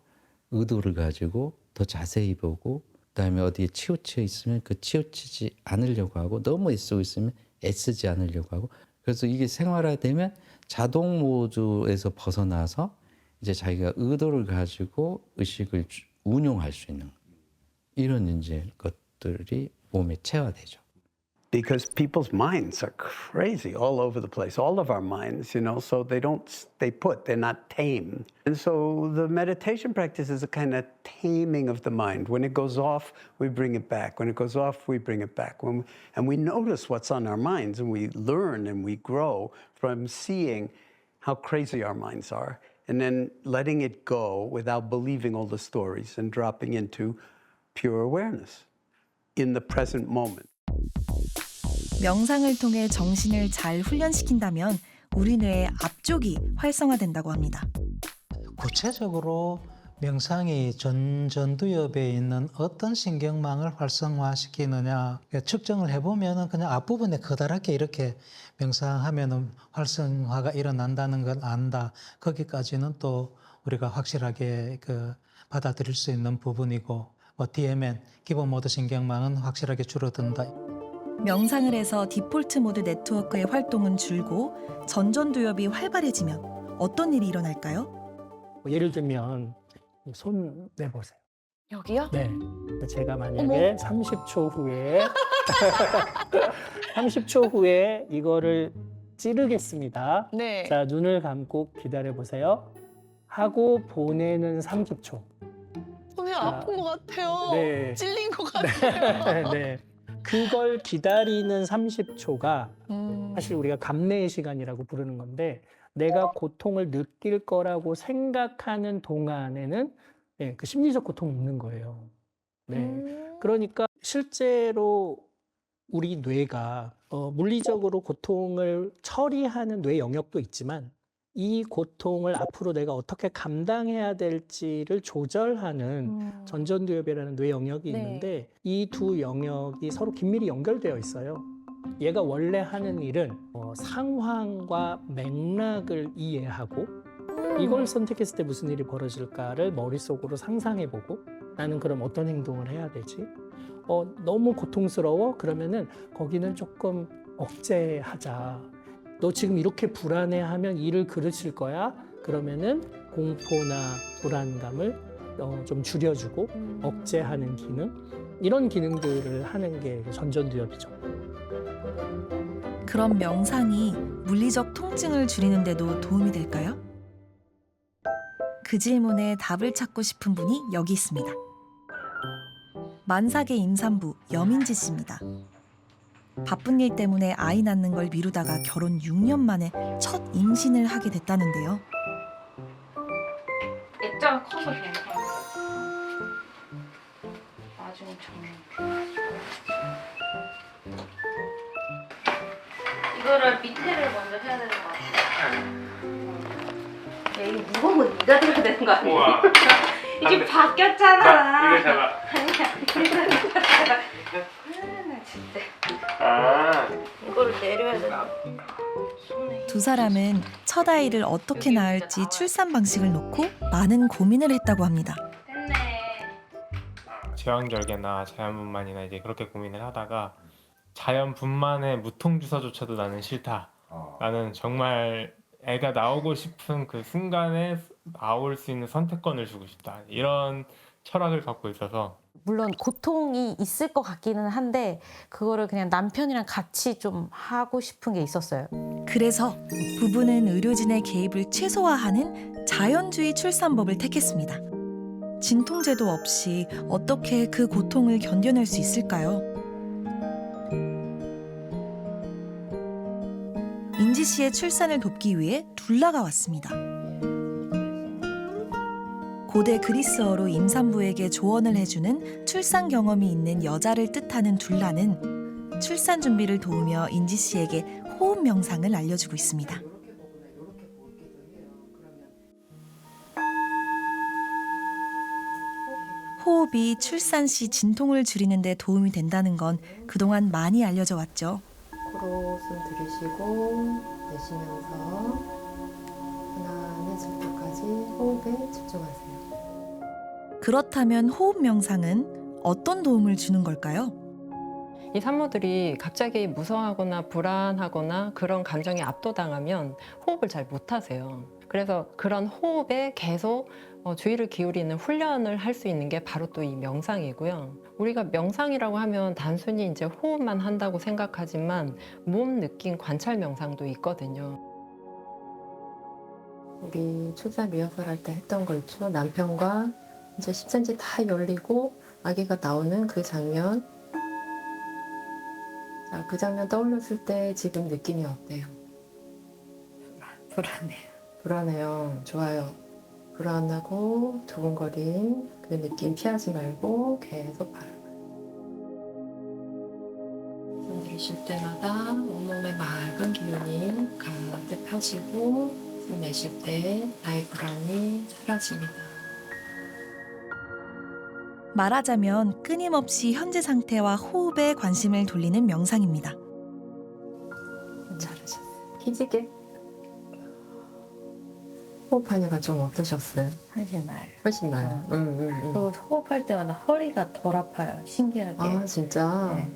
의도를 가지고 더 자세히 보고 그다음에 어디에 치우쳐 있으면 그 치우치지 않으려고 하고 너무 애쓰고 있으면 애쓰지 않으려고 하고 그래서 이게 생활화되면 자동 모드에서 벗어나서 이제 자기가 의도를 가지고 의식을 운용할 수 있는 이런 이제 것들이 몸에 체화되죠. Because people's minds are crazy all over the place, all of our minds, so they don't stay put, they're not tamed. And so the meditation practice is a kind of taming of the mind. When it goes off, we bring it back. When it goes off, we bring it back. And we notice what's on our minds, and we learn and we grow from seeing how crazy our minds are, and then letting it go without believing all the stories and dropping into pure awareness in the present moment. 명상을 통해 정신을 잘 훈련시킨다면 우리 뇌의 앞쪽이 활성화된다고 합니다. 구체적으로 명상이 전두엽에 있는 어떤 신경망을 활성화시키느냐 측정을 해보면 그냥 앞부분에 커다랗게 이렇게 명상하면 활성화가 일어난다는 걸 안다. 거기까지는 또 우리가 확실하게 받아들일 수 있는 부분이고 DMN, 기본 모드 신경망은 확실하게 줄어든다. 명상을 해서 디폴트 모드 네트워크의 활동은 줄고 전전두엽이 활발해지면 어떤 일이 일어날까요? 예를 들면 손 내보세요. 여기요? 네. 제가 만약에 30초 후에 30초 후에 이거를 찌르겠습니다. 네. 자, 눈을 감고 기다려 보세요. 하고 보내는 30초. 손이 아픈 것 같아요. 네. 찔린 것 같아요. 네. 그걸 기다리는 30초가 사실 우리가 감내의 시간이라고 부르는 건데 내가 고통을 느낄 거라고 생각하는 동안에는 그 심리적 고통이 있는 거예요. 네. 그러니까 실제로 우리 뇌가 물리적으로 고통을 처리하는 뇌 영역도 있지만 이 고통을 앞으로 내가 어떻게 감당해야 될지를 조절하는 전전두엽이라는 뇌 영역이 있는데 이 두 영역이 서로 긴밀히 연결되어 있어요. 얘가 원래 하는 일은 상황과 맥락을 이해하고 이걸 선택했을 때 무슨 일이 벌어질까를 머릿속으로 상상해보고 나는 그럼 어떤 행동을 해야 되지? 너무 고통스러워? 그러면은 거기는 조금 억제하자. 너 지금 이렇게 불안해하면 일을 그르칠 거야? 그러면은 공포나 불안감을 좀 줄여주고 억제하는 기능 이런 기능들을 하는 게 전전두엽이죠. 그럼 명상이 물리적 통증을 줄이는 데도 도움이 될까요? 그 질문에 답을 찾고 싶은 분이 여기 있습니다. 만삭의 임산부 여민지 씨입니다. 바쁜 일 때문에 아이 낳는 걸 미루다가 결혼 6년 만에 첫 임신을 하게 됐다는데요. 액자가 커서 괜찮아요. 나중에 정리해. 이거를 밑에를 먼저 해야 되는 것 같아요. 야, 이거 무거운 건 네가 들어야 되는 거 아니야? 우와. 이게 바뀌었잖아. 이거 잡아. 아니야, 이거 잡아. 나 진짜. 아. 이거를 내려야 되나? 두 사람은 첫 아이를 어떻게 낳을지 출산 방식을 놓고 많은 고민을 했다고 합니다. 제왕절개나 자연분만이나 이제 그렇게 고민을 하다가 자연분만의 무통주사조차도 나는 싫다. 나는 정말 애가 나오고 싶은 그 순간에 나올 수 있는 선택권을 주고 싶다. 이런 철학을 갖고 있어서 물론 고통이 있을 것 같기는 한데 그거를 그냥 남편이랑 같이 좀 하고 싶은 게 있었어요. 그래서 부부는 의료진의 개입을 최소화하는 자연주의 출산법을 택했습니다. 진통제도 없이 어떻게 그 고통을 견뎌낼 수 있을까요? 인지 씨의 출산을 돕기 위해 둘라가 왔습니다. 고대 그리스어로 임산부에게 조언을 해주는 출산 경험이 있는 여자를 뜻하는 둘라는 출산 준비를 도우며 인지 씨에게 호흡 명상을 알려주고 있습니다. 호흡이 출산 시 진통을 줄이는 데 도움이 된다는 건 그동안 많이 알려져 왔죠. 코로 숨 들이쉬고 내쉬면서 편안한 숨통까지 호흡에 집중하세요. 그렇다면 호흡 명상은 어떤 도움을 주는 걸까요? 이 산모들이 갑자기 무서워하거나 불안하거나 그런 감정에 압도당하면 호흡을 잘 못하세요. 그래서 그런 호흡에 계속 주의를 기울이는 훈련을 할 수 있는 게 바로 또 이 명상이고요. 우리가 명상이라고 하면 단순히 이제 호흡만 한다고 생각하지만 몸 느낌 관찰 명상도 있거든요. 우리 출산 리허설 할 때 했던 거 있죠. 남편과 이제 10cm 다 열리고 아기가 나오는 그 장면. 자, 그 장면 떠올렸을 때 지금 느낌이 어때요? 불안해요. 불안해요. 좋아요. 불안하고 두근거림 그 느낌 피하지 말고 계속 바라봐요. 숨 들이쉴 때마다 온몸에 맑은 기운이 가득 펴지고 숨 내쉴 때 나의 불안이 사라집니다. 말하자면 끊임없이 현재 상태와 호흡에 관심을 돌리는 명상입니다. 잘하셨어요. 기지개. 호흡하니까 좀 어떠셨어요? 훨씬 나아요. 훨씬 나아요. 그리고 호흡할 때마다 허리가 덜 아파요. 신기하게. 아 진짜? 네.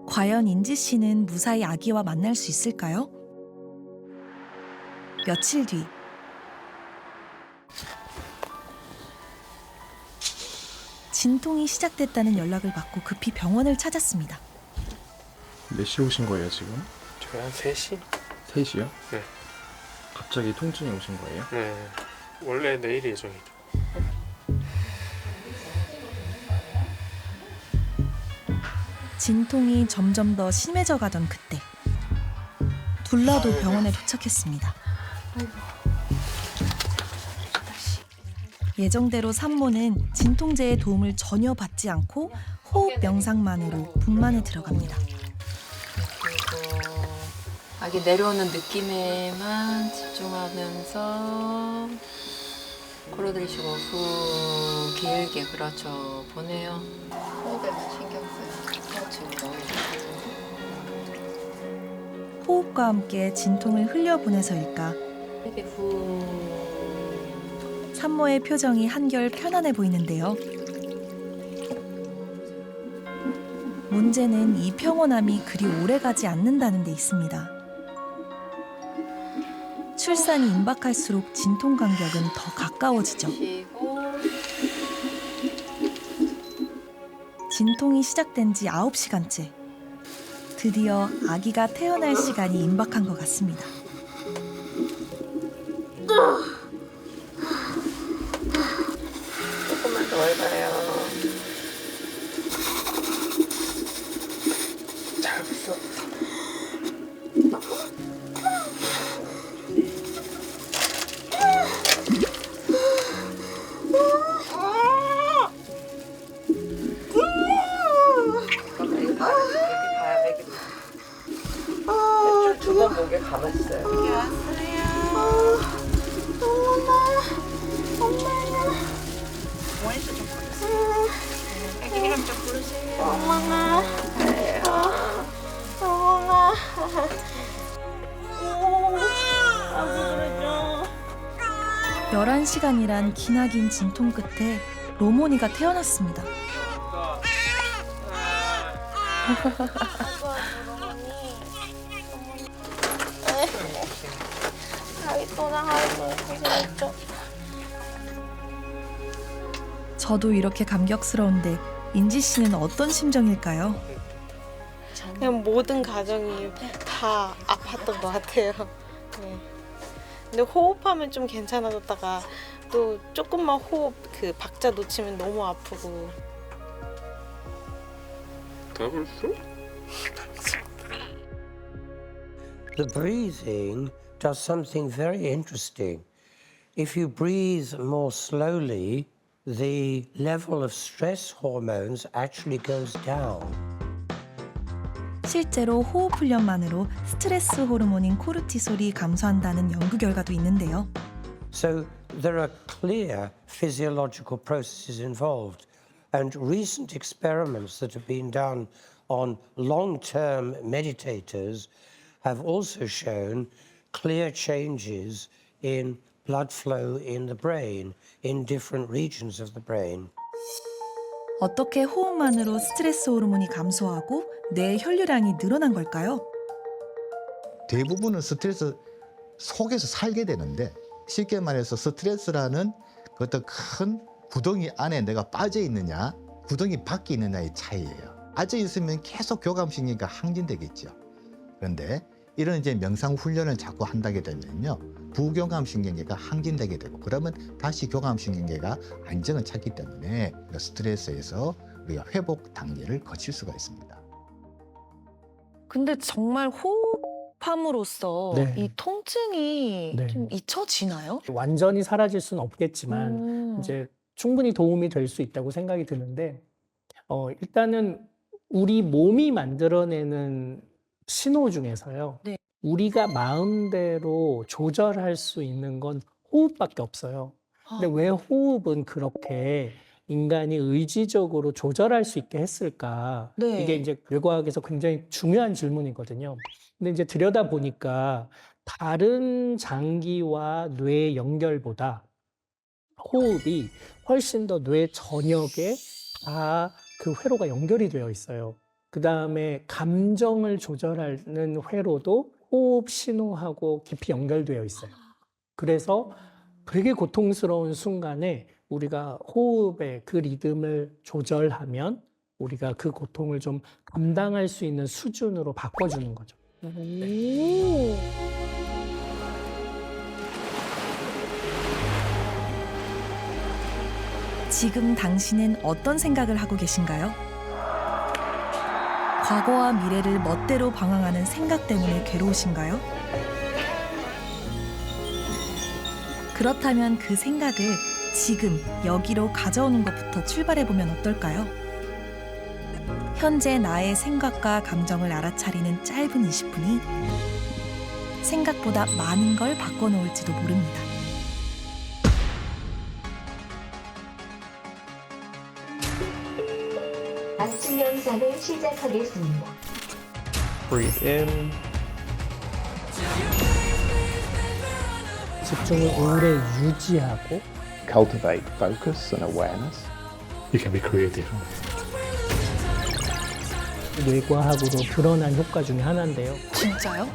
과연 인지 씨는 무사히 아기와 만날 수 있을까요? 며칠 뒤 진통이 시작됐다는 연락을 받고 급히 병원을 찾았습니다. 몇 시에 오신 거예요 지금? 저희 한 3시? 3시요? 네. 갑자기 통증이 오신 거예요? 네. 원래 내일 예정이죠. 진통이 점점 더 심해져 가던 그때 둘라도 병원에 도착했습니다. 예정대로 산모는 진통제의 도움을 전혀 받지 않고 호흡 명상만으로 분만에 들어갑니다. 그리고 아기 내려오는 느낌에만 집중하면서 코로 들이쉬고 후 길게 그렇죠. 보내요. 호흡에만 신경 써요. 그렇죠. 호흡과 함께 진통을 흘려보내서일까 이렇게 후 산모의 표정이 한결 편안해 보이는데요. 문제는 이 평온함이 그리 오래가지 않는다는 데 있습니다. 출산이 임박할수록 진통 간격은 더 가까워지죠. 진통이 시작된 지 9시간째. 드디어 아기가 태어날 시간이 임박한 것 같습니다. 조금만 더 해봐요. 잘했어. 두번 목에 감았어요. 여기 왔어요. 엄마야. 원에서 좀 부르세요. 애기 이름 좀 부르세요. 엄마나. 엄마나. 아부 그러죠. 11시간이란 기나긴 진통 끝에 로모니가 태어났습니다. 저도 이렇게 감격스러운데 인지 씨는 어떤 심정일까요? 그냥 모든 가정이 다 아팠던 것 같아요. 네. 근데 호흡하면 좀 괜찮아졌다가 또 조금만 호흡 그 박자 놓치면 너무 아프고. The breathing does something very interesting. If you breathe more slowly, the level of stress hormones actually goes down. 실제로 호흡 훈련만으로 스트레스 호르몬인 코르티솔이 감소한다는 연구 결과도 있는데요. So there are clear physiological processes involved, and recent experiments that have been done on long-term meditators have also shown clear changes in blood flow in the brain, in different regions of the brain. 어떻게 호흡만으로 스트레스 호르몬이 감소하고 뇌의 혈류량이 늘어난 걸까요? 대부분은 스트레스 속에서 살게 되는데 쉽게 말해서 스트레스라는 그 어떤 큰 구덩이 안에 내가 빠져 있느냐 구덩이 밖에 있느냐의 차이예요. 빠져 있으면 계속 교감신경계가 항진되겠죠. 그런데 이런 이제 명상 훈련을 자꾸 한다게 되면요 부교감신경계가 항진되게 되고 그러면 다시 교감신경계가 안정을 찾기 때문에 스트레스에서 우리가 회복 단계를 거칠 수가 있습니다. 근데 정말 호흡함으로써 네. 이 통증이 네. 좀 잊혀지나요? 완전히 사라질 수는 없겠지만 이제 충분히 도움이 될 수 있다고 생각이 드는데 일단은 우리 몸이 만들어내는 신호 중에서요. 네. 우리가 마음대로 조절할 수 있는 건 호흡밖에 없어요. 근데 왜 호흡은 그렇게 인간이 의지적으로 조절할 수 있게 했을까? 네. 이게 이제 뇌과학에서 굉장히 중요한 질문이거든요. 근데 이제 들여다보니까 다른 장기와 뇌 연결보다 호흡이 훨씬 더 뇌 전역에 다 그 회로가 연결이 되어 있어요. 그 다음에 감정을 조절하는 회로도 호흡 신호하고 깊이 연결되어 있어요. 그래서 되게 고통스러운 순간에 우리가 호흡의 그 리듬을 조절하면 우리가 그 고통을 좀 감당할 수 있는 수준으로 바꿔주는 거죠. 지금 당신은 어떤 생각을 하고 계신가요? 과거와 미래를 멋대로 방황하는 생각 때문에 괴로우신가요? 그렇다면 그 생각을 지금 여기로 가져오는 것부터 출발해보면 어떨까요? 현재 나의 생각과 감정을 알아차리는 짧은 20분이 생각보다 많은 걸 바꿔놓을지도 모릅니다. 아침 명상을 시작하겠습니다. Breathe in. 집중을 오래 유지하고 Cultivate focus and awareness. You can be creative. 뇌과학으로 드러난 효과 중에 하나인데요. 진짜요?